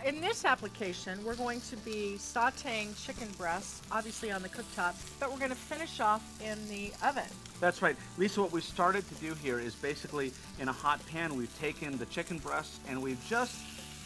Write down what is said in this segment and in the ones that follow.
Well, in this application, we're going to be sauteing chicken breasts, obviously on the cooktop, but we're going to finish off in the oven. That's right. Lisa, what we started to do here is basically in a hot pan, we've taken the chicken breasts and we've just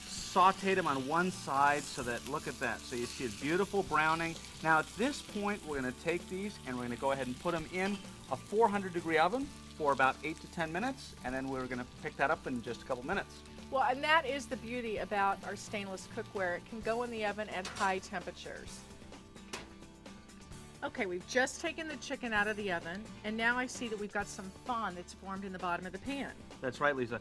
sauteed them on one side so that, look at that. So you see a beautiful browning. Now at this point, we're going to take these and we're going to go ahead and put them in a 400-degree oven for about 8 to 10 minutes, and then we're going to pick that up in just a couple minutes. Well, and that is the beauty about our stainless cookware. It can go in the oven at high temperatures. Okay, we've just taken the chicken out of the oven, and now I see that we've got some fond that's formed in the bottom of the pan. That's right, Lisa.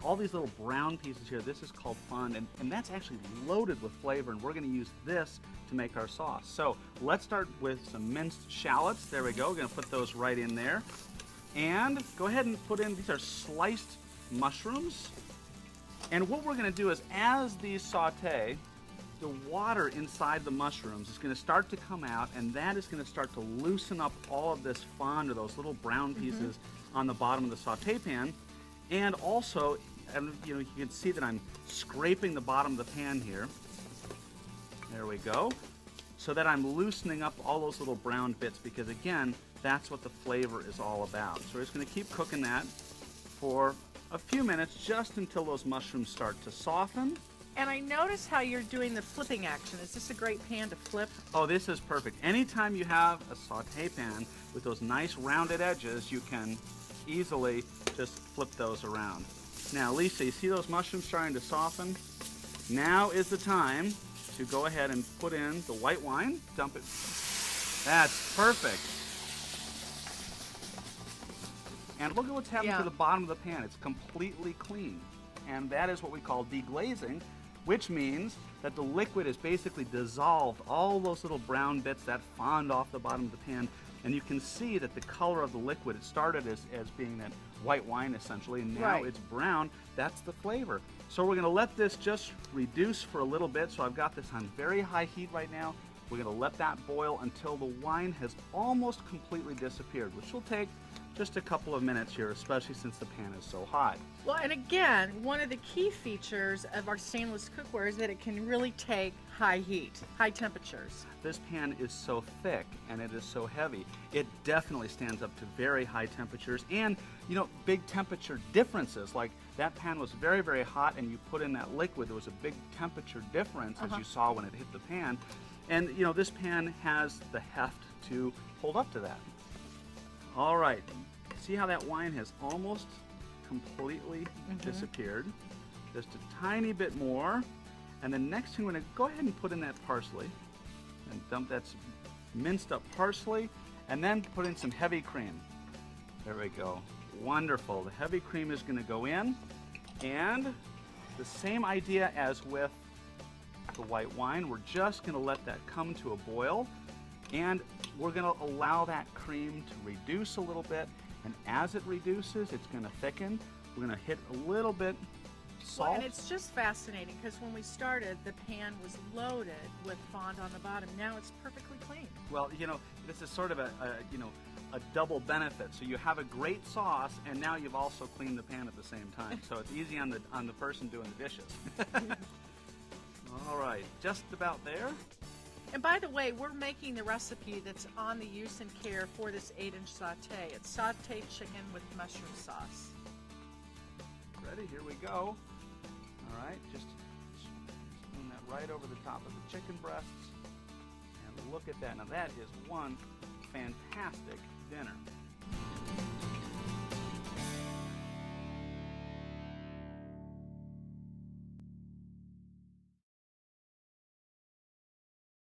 All these little brown pieces here, this is called fond, and that's actually loaded with flavor, and we're going to use this to make our sauce. So let's start with some minced shallots. There we go. We're going to put those right in there. And go ahead and put in, these are sliced mushrooms. And what we're going to do is, as these saute, the water inside the mushrooms is going to start to come out, and that is going to start to loosen up all of this fond, or those little brown pieces on the bottom of the saute pan. And also, you can see that I'm scraping the bottom of the pan here. There we go. So that I'm loosening up all those little brown bits, because again, that's what the flavor is all about. So we're just going to keep cooking that for a few minutes, just until those mushrooms start to soften. And I notice how you're doing the flipping action. Is this a great pan to flip? Oh, this is perfect. Anytime you have a saute pan with those nice rounded edges, you can easily just flip those around. Now, Lisa, you see those mushrooms starting to soften? Now is the time to go ahead and put in the white wine. Dump it. That's perfect. And look at what's happening to the bottom of the pan. It's completely clean. And that is what we call deglazing, which means that the liquid is basically dissolved all those little brown bits that fond off the bottom of the pan. And you can see that the color of the liquid, it started as being that white wine essentially, and now it's brown. That's the flavor. So we're going to let this just reduce for a little bit. So I've got this on very high heat right now. We're going to let that boil until the wine has almost completely disappeared, which will take just a couple of minutes here, especially since the pan is so hot. Well, and again, one of the key features of our stainless cookware is that it can really take high heat, high temperatures. This pan is so thick and it is so heavy, it definitely stands up to very high temperatures, and big temperature differences. Like that pan was very, very hot, and you put in that liquid, there was a big temperature difference as you saw when it hit the pan. And this pan has the heft to hold up to that. All right, see how that wine has almost completely disappeared? Just a tiny bit more. And the next thing we're going to go ahead and put in that parsley and dump that minced up parsley, and then put in some heavy cream. There we go. Wonderful. The heavy cream is going to go in, and the same idea as with the white wine, we're just going to let that come to a boil, and we're going to allow that cream to reduce a little bit, and as it reduces, it's going to thicken. We're going to hit a little bit salt. Well, and it's just fascinating, because when we started, the pan was loaded with fond on the bottom. Now it's perfectly clean. Well, this is sort of a double benefit. So you have a great sauce, and now you've also cleaned the pan at the same time. So it's easy on the person doing the dishes. All right, just about there. And by the way, we're making the recipe that's on the use and care for this 8-inch saute. It's sauteed chicken with mushroom sauce. Ready? Here we go. All right, just spoon that right over the top of the chicken breasts. And look at that. Now that is one fantastic dinner.